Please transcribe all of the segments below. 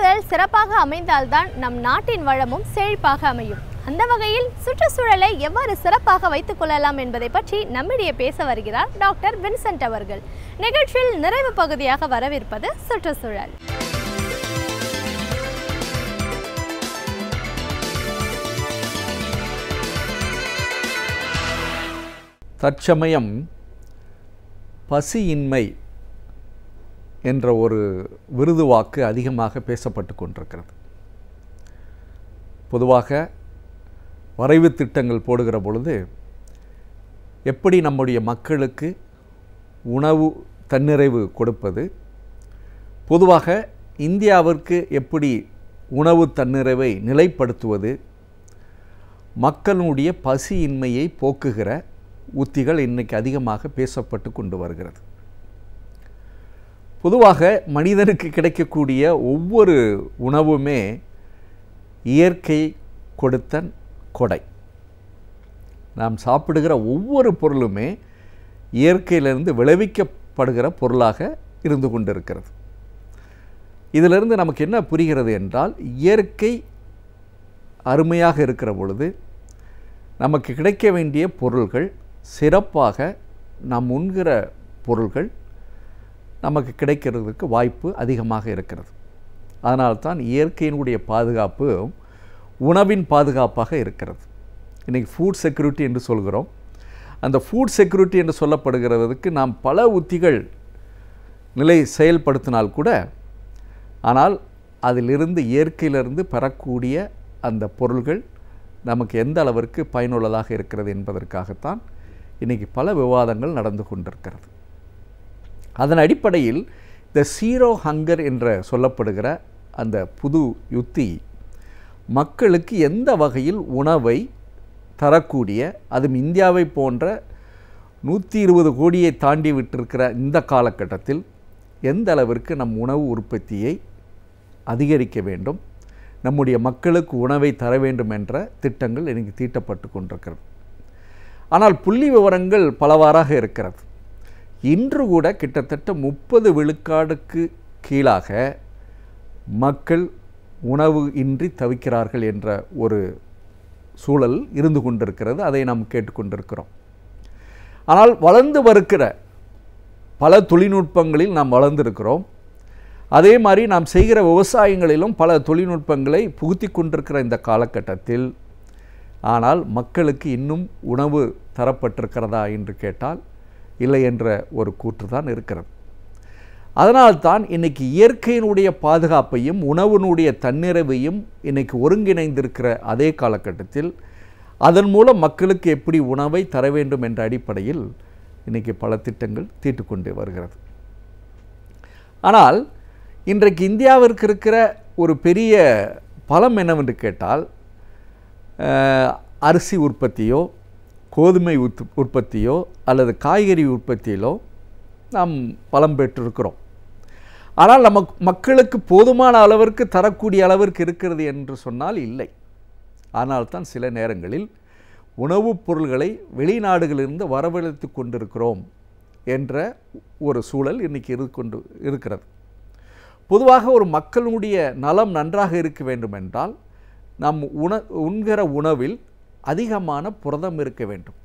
சுற்றுச்சூழல் சிறப்பாக அமைந்தால்தான் நம் நாட்டின் வளமும் செழிப்பாக அமையும். அந்த வகையில் சுற்றுச்சூழலை எவ்வாறு சிறப்பாக வைத்துக் கொள்ளலாம் என்பதை பற்றி நம்மிடையே பேச வருகிறார் டாக்டர் வின்சென்ட் அவர்கள். நிகழ்ச்சியில் நிறைவு பகுதியாக வரவிருப்பது சுற்றுச்சூழல். தற்சமயம் பசியின்மை என்ற ஒரு விருது வாக்கு அதிகமாக பேசப்பட்டு கொண்டிருக்கிறது. பொதுவாக வரைவு திட்டங்கள் போடுகிற பொழுது எப்படி நம்முடைய மக்களுக்கு உணவு தன்னிறைவு கொடுப்பது, பொதுவாக இந்தியாவிற்கு எப்படி உணவு தன்னிறைவை நிலைப்படுத்துவது, மக்களுடைய பசியின்மையை போக்குகிற உத்திகள் இன்றைக்கு அதிகமாக பேசப்பட்டு கொண்டு வருகிறது. பொதுவாக மனிதனுக்கு கிடைக்கக்கூடிய ஒவ்வொரு உணவுமே இயற்கை கொடுத்த கொடை. நாம் சாப்பிடுகிற ஒவ்வொரு பொருளுமே இயற்கையிலிருந்து விளைவிக்கப்படுகிற பொருளாக இருந்து கொண்டிருக்கிறது. இதிலிருந்து நமக்கு என்ன புரிகிறது என்றால், இயற்கை அருமையாக இருக்கிற பொழுது நமக்கு கிடைக்க வேண்டிய பொருள்கள் சிறப்பாக நாம் உண்கிற பொருள்கள் நமக்கு கிடைக்கிறதுக்கு வாய்ப்பு அதிகமாக இருக்கிறது. அதனால்தான் இயற்கையினுடைய பாதுகாப்பு உணவின் பாதுகாப்பாக இருக்கிறது. இன்றைக்கி ஃபுட் செக்யூரிட்டி என்று சொல்கிறோம். அந்த ஃபுட் செக்யூரிட்டி என்று சொல்லப்படுகிறதுக்கு நாம் பல உத்திகள் செயல்படுத்தினால் கூட, ஆனால் அதிலிருந்து இயற்கையிலிருந்து பெறக்கூடிய அந்த பொருள்கள் நமக்கு எந்த அளவிற்கு பயனுள்ளதாக இருக்கிறது என்பதற்காகத்தான் இன்றைக்கி பல விவாதங்கள் நடந்து கொண்டிருக்கிறது. அதன் அடிப்படையில் இந்த ஜீரோ ஹங்கர் என்ற சொல்லப்படுகிற அந்த புது யுத்தி மக்களுக்கு எந்த வகையில் உணவை தரக்கூடிய, அதுவும் இந்தியாவை போன்ற 120 கோடியை தாண்டி விட்டிருக்கிற இந்த காலகட்டத்தில் எந்த அளவிற்கு நம் உணவு உற்பத்தியை அதிகரிக்க வேண்டும், நம்முடைய மக்களுக்கு உணவை தர வேண்டும் என்ற திட்டங்கள் எனக்கு தீட்டப்பட்டு கொண்டிருக்கிறது. ஆனால் புள்ளி விவரங்கள் பலவாறாக இருக்கிறது. இன்று கூட கிட்டத்தட்ட 30 விழுக்காடுக்கு கீழாக மக்கள் உணவு இன்றி தவிக்கிறார்கள் என்ற ஒரு சூழல் இருந்து கொண்டிருக்கிறது. அதை நாம் கேட்டுக்கொண்டிருக்கிறோம். ஆனால் வளர்ந்து வருகிற பல தொழில்நுட்பங்களில் நாம் வளர்ந்திருக்கிறோம். அதே மாதிரி நாம் செய்கிற விவசாயங்களிலும் பல தொழில்நுட்பங்களை புகுத்தி கொண்டிருக்கிற இந்த காலகட்டத்தில், ஆனால் மக்களுக்கு இன்னும் உணவு தரப்பட்டிருக்கிறதா என்று கேட்டால் இல்லை என்ற ஒரு கூற்று தான் இருக்கிறது. அதனால்தான் இன்றைக்கி இயற்கையினுடைய பாதுகாப்பையும் உணவினுடைய தன்னிறைவையும் இன்றைக்கி ஒருங்கிணைந்திருக்கிற அதே காலகட்டத்தில் அதன் மூலம் மக்களுக்கு எப்படி உணவை தர வேண்டும் என்ற அடிப்படையில் இன்றைக்கி பல திட்டங்கள் தீட்டுக்கொண்டு வருகிறது. ஆனால் இன்றைக்கு இந்தியாவிற்கு இருக்கிற ஒரு பெரிய பலம் என்னவென்று கேட்டால், அரிசி உற்பத்தியோ கோதுமை உற்பத்தியோ அல்லது காய்கறி உற்பத்தியிலோ நாம் பலம் பெற்றிருக்கிறோம். ஆனால் மக்களுக்கு போதுமான அளவிற்கு தரக்கூடிய அளவிற்கு இருக்கிறது என்று சொன்னால் இல்லை. ஆனால்தான் சில நேரங்களில் உணவுப் பொருள்களை வெளிநாடுகளிலிருந்து வரவழைத்து கொண்டிருக்கிறோம் என்ற ஒரு சூழல் இன்றைக்கி இருக்கிறது. பொதுவாக ஒரு மக்களுடைய நலம் நன்றாக இருக்க வேண்டுமென்றால் நாம் உண்கிற உணவில் அதிகமான புரதம் இருக்க வேண்டும்.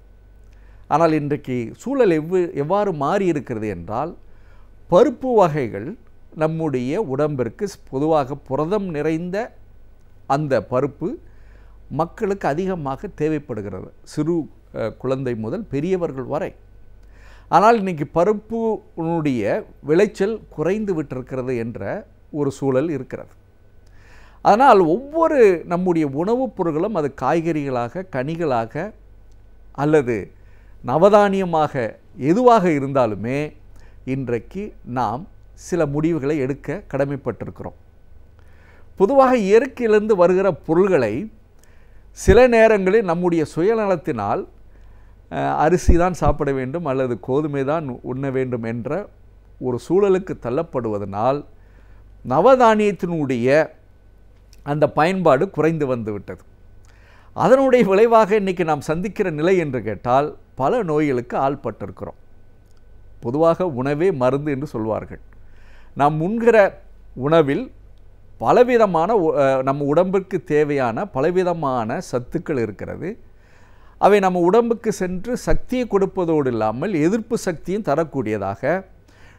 ஆனால் இன்றைக்கு சூழல் எவ்வாறு மாறி இருக்கிறது என்றால், பருப்பு வகைகள் நம்முடைய உடம்பிற்கு பொதுவாக புரதம் நிறைந்த அந்த பருப்பு மக்களுக்கு அதிகமாக தேவைப்படுகிறது, சிறு குழந்தை முதல் பெரியவர்கள் வரை. ஆனால் இன்றைக்கி பருப்புனுடைய விளைச்சல் குறைந்து விட்டிருக்கிறது என்ற ஒரு சூழல் இருக்கிறது. அதனால் ஒவ்வொரு நம்முடைய உணவுப் பொருட்களும், அது காய்கறிகளாக, கனிகளாக அல்லது நவதானியமாக எதுவாக இருந்தாலுமே இன்றைக்கு நாம் சில முடிவுகளை எடுக்க கடமைப்பட்டிருக்கிறோம். பொதுவாக இயற்கையிலிருந்து வருகிற பொருள்களை சில நேரங்களில் நம்முடைய சுயநலத்தினால் அரிசி தான் சாப்பிட வேண்டும் அல்லது கோதுமை தான் உண்ண வேண்டும் என்ற ஒரு சூழலுக்கு தள்ளப்படுவதனால் நவதானியத்தினுடைய அந்த பயன்பாடு குறைந்து வந்துவிட்டது. அதனுடைய விளைவாக இன்றைக்கி நாம் சந்திக்கிற நிலை என்று கேட்டால், பல நோய்களுக்கு ஆள்பட்டிருக்கிறோம். பொதுவாக உணவே மருந்து என்று சொல்வார்கள். நாம் உண்கிற உணவில் பலவிதமான நம்ம உடம்புக்கு தேவையான பலவிதமான சத்துக்கள் இருக்கிறது. அவை நம்ம உடம்புக்கு சென்று சக்தியை கொடுப்பதோடு இல்லாமல் எதிர்ப்பு சக்தியும் தரக்கூடியதாக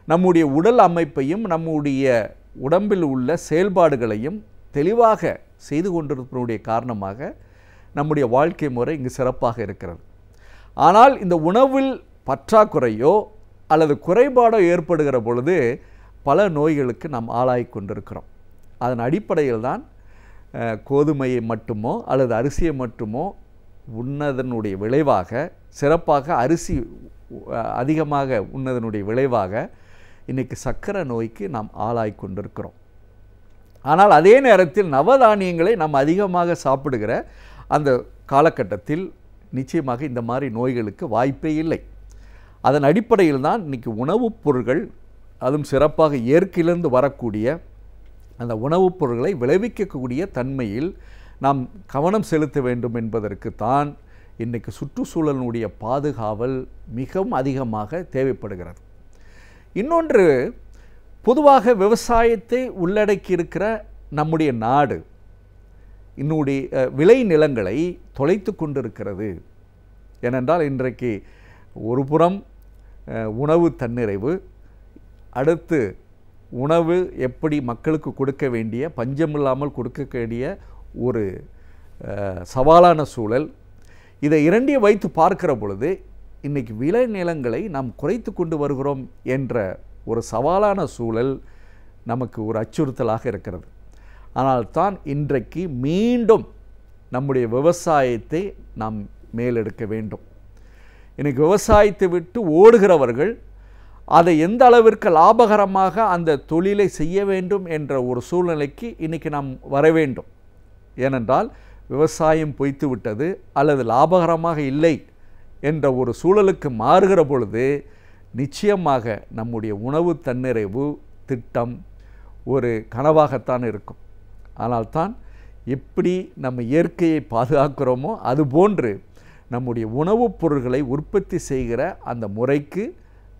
நம்முடைய உடல் அமைப்பையும் நம்முடைய உடம்பில் உள்ள செயல்பாடுகளையும் தெளிவாக செய்து கொண்டிருப்பதனுடைய காரணமாக நம்முடைய வாழ்க்கை முறை இங்கு சிறப்பாக இருக்கிறது. ஆனால் இந்த உணவில் பற்றாக்குறையோ அல்லது குறைபாடோ ஏற்படுகிற பொழுது பல நோய்களுக்கு நாம் ஆளாகி கொண்டிருக்கிறோம். அதன் அடிப்படையில் தான் கோதுமையை மட்டுமோ அல்லது அரிசியை மட்டுமோ உண்ணதனுடைய விளைவாக, சிறப்பாக அரிசி அதிகமாக உண்ணதனுடைய விளைவாக இன்றைக்கி சர்க்கரை நோய்க்கு நாம் ஆளாகி கொண்டிருக்கிறோம். ஆனால் அதே நேரத்தில் நவதானியங்களை நாம் அதிகமாக சாப்பிடுகிற அந்த காலகட்டத்தில் நிச்சயமாக இந்த மாதிரி நோய்களுக்கு வாய்ப்பே இல்லை. அதன் அடிப்படையில் தான் இன்றைக்கி உணவுப் பொருட்கள், அதுவும் சிறப்பாக இயற்கையிலிருந்து வரக்கூடிய அந்த உணவுப் பொருட்களை விளைவிக்கக்கூடிய தன்மையில் நாம் கவனம் செலுத்த வேண்டும் என்பதற்கு தான் இன்றைக்கு சுற்றுச்சூழலினுடைய பாதுகாவல் மிகவும் அதிகமாக தேவைப்படுகிறது. இன்னொன்று, பொதுவாக விவசாயத்தை உள்ளடக்கி இருக்கிற நம்முடைய நாடு இன்னுடைய விளை நிலங்களை தொலைத்து கொண்டிருக்கிறது. ஏனென்றால் இன்றைக்கு ஒரு புறம் உணவு தன்னிறைவு, அடுத்து உணவு எப்படி மக்களுக்கு கொடுக்க வேண்டிய, பஞ்சமில்லாமல் கொடுக்க வேண்டிய ஒரு சவாலான சூழல். இதை இரண்டையும் வைத்து பார்க்கிற பொழுது இன்றைக்கி விளை நிலங்களை நாம் குறைத்து கொண்டு வருகிறோம் என்ற ஒரு சவாலான சூழல் நமக்கு ஒரு அச்சுறுத்தலாக இருக்கிறது. ஆனால் தான் இன்றைக்கு மீண்டும் நம்முடைய விவசாயத்தை நாம் மேலெடுக்க வேண்டும். இன்றைக்கி விவசாயத்தை விட்டு ஓடுகிறவர்கள் அதை எந்த அளவிற்கு லாபகரமாக அந்த தொழிலை செய்ய வேண்டும் என்ற ஒரு சூழ்நிலைக்கு இன்றைக்கி நாம் வர வேண்டும். ஏனென்றால் விவசாயம் பொய்த்து விட்டது அல்லது லாபகரமாக இல்லை என்ற ஒரு சூழலுக்கு மாறுகிற பொழுது நிச்சயமாக நம்முடைய உணவு தன்னிறைவு திட்டம் ஒரு கனவாகத்தான் இருக்கும். ஆனால் தான் எப்படி நம்ம இயற்கையை பாதுகாக்கிறோமோ அதுபோன்று நம்முடைய உணவுப் பொருட்களை உற்பத்தி செய்கிற அந்த முறைக்கு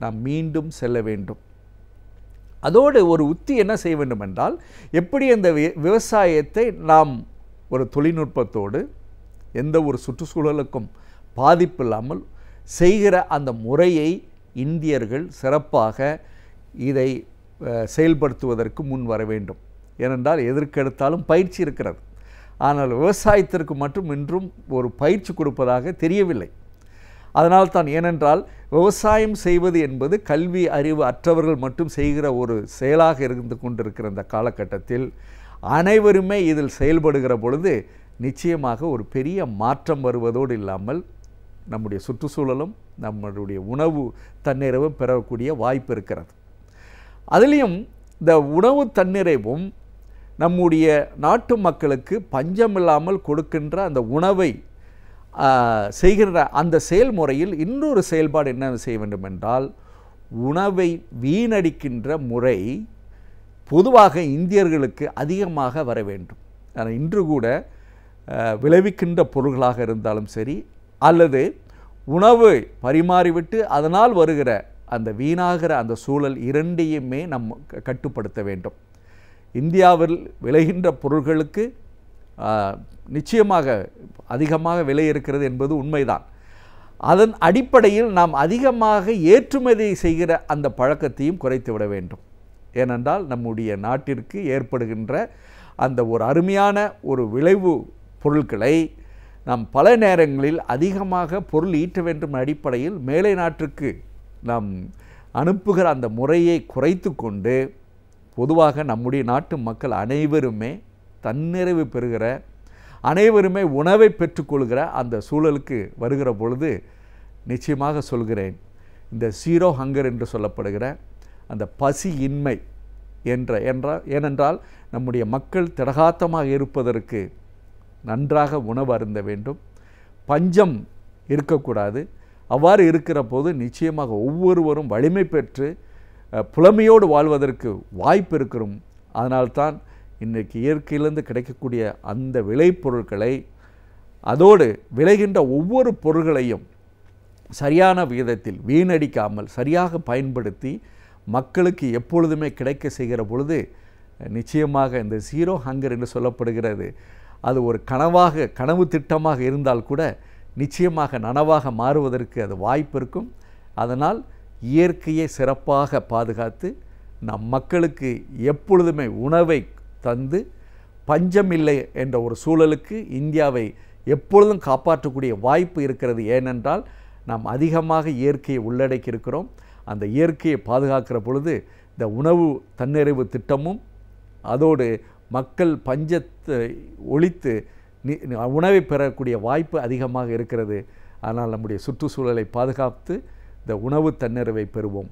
நாம் மீண்டும் செல்ல வேண்டும். அதோடு ஒரு உத்தி என்ன செய்ய வேண்டும் என்றால், எப்படி அந்த விவசாயத்தை நாம் ஒரு தொழில்நுட்பத்தோடு எந்த ஒரு சுற்றுச்சூழலுக்கும் பாதிப்பில்லாமல் செய்கிற அந்த முறையை இந்தியர்கள் சிறப்பாக இதை செயல்படுத்துவதற்கு முன் வர வேண்டும். ஏனென்றால் எதற்கெடுத்தாலும் பயிற்சி இருக்கிறது. ஆனால் விவசாயத்திற்கு மட்டும் இன்றும் ஒரு பயிற்சி கொடுப்பதாக தெரியவில்லை. அதனால்தான், ஏனென்றால் விவசாயம் செய்வது என்பது கல்வி அறிவு அற்றவர்கள் மட்டும் செய்கிற ஒரு செயலாக இருந்து கொண்டிருக்கிற இந்த காலகட்டத்தில் அனைவருமே இதில் செயல்படுகிற பொழுது நிச்சயமாக ஒரு பெரிய மாற்றம் வருவதோடு இல்லாமல் நம்முடைய சுற்றுச்சூழலும் நம்மளுடைய உணவு தன்னிறைவும் பெறக்கூடிய வாய்ப்பு இருக்கிறது. அதிலையும் இந்த உணவு தன்னிறைவும் நம்முடைய நாட்டு மக்களுக்கு பஞ்சமில்லாமல் கொடுக்கின்ற அந்த உணவை செய்கின்ற அந்த செயல்முறையில் இன்னொரு செயல்பாடு என்ன செய்ய வேண்டும் என்றால், உணவை வீணடிக்கின்ற முறை பொதுவாக இந்தியர்களுக்கு அதிகமாக வர வேண்டும். ஆனால் இன்று கூட விளைவிக்கின்ற பொருள்களாக இருந்தாலும் சரி, அல்லது உணவு பரிமாறிவிட்டு அதனால் வருகிற அந்த வீணாகிற அந்த சூழல் இரண்டையுமே நம் கட்டுப்படுத்த வேண்டும். இந்தியாவில் விளைகின்ற பொருள்களுக்கு நிச்சயமாக அதிகமாக விலை இருக்கிறது என்பது உண்மைதான். அதன் அடிப்படையில் நாம் அதிகமாக ஏற்றுமதி செய்கிற அந்த பழக்கத்தையும் குறைத்து விட வேண்டும். ஏனென்றால் நம்முடைய நாட்டிற்கு ஏற்படுகின்ற அந்த ஒரு அருமையான ஒரு விளைவு பொருட்களை நாம் பல நேரங்களில் அதிகமாக பொருள் ஈட்ட வேண்டும் அடிப்படையில் மேலை நாட்டுக்கு நாம் அனுப்புகிற அந்த முறையை குறைத்து கொண்டு பொதுவாக நம்முடைய நாட்டு மக்கள் அனைவருமே தன்னிறைவு பெறுகிற, அனைவருமே உணவை பெற்றுக்கொள்கிற அந்த சூழலுக்கு வருகிற பொழுது நிச்சயமாக சொல்கிறேன், இந்த ஜீரோ ஹங்கர் என்று சொல்லப்படுகிற அந்த பசி இன்மை ஏனென்றால் நம்முடைய மக்கள் திடகாத்தமாக இருப்பதற்கு நன்றாக உணவு அருந்த வேண்டும், பஞ்சம் இருக்கக்கூடாது. அவ்வாறு இருக்கிற போது நிச்சயமாக ஒவ்வொருவரும் வலிமை பெற்று புலமையோடு வாழ்வதற்கு வாய்ப்பு இருக்கிறோம். அதனால்தான் இன்றைக்கு இயற்கையிலிருந்து கிடைக்கக்கூடிய அந்த விளைபொருட்களை, அதோடு விளைகின்ற ஒவ்வொரு பொருள்களையும் சரியான விகிதத்தில் வீணடிக்காமல் சரியாக பயன்படுத்தி மக்களுக்கு எப்பொழுதுமே கிடைக்க செய்கிற பொழுது நிச்சயமாக இந்த ஜீரோ ஹங்கர் என்று சொல்லப்படுகிறது அது ஒரு கனவு திட்டமாக இருந்தால் கூட நிச்சயமாக நனவாக மாறுவதற்கு அது வாய்ப்பு இருக்கும். அதனால் இயற்கையை சிறப்பாக பாதுகாத்து நம் மக்களுக்கு எப்பொழுதுமே உணவை தந்து பஞ்சமில்லை என்ற ஒரு சூழலுக்கு இந்தியாவை எப்பொழுதும் காப்பாற்றக்கூடிய வாய்ப்பு இருக்கிறது. ஏனென்றால் நாம் அதிகமாக இயற்கையை உள்ளடக்கி இருக்கிறோம். அந்த இயற்கையை பாதுகாக்கிற பொழுது இந்த உணவு தன்னிறைவு திட்டமும் அதோடு மக்கள் பஞ்சத்தை ஒழித்து உணவை பெறக்கூடிய வாய்ப்பு அதிகமாக இருக்கிறது. ஆனால் நம்முடைய சுற்றுச்சூழலை பாதுகாத்து இந்த உணவு தன்னிறைவை பெறுவோம்.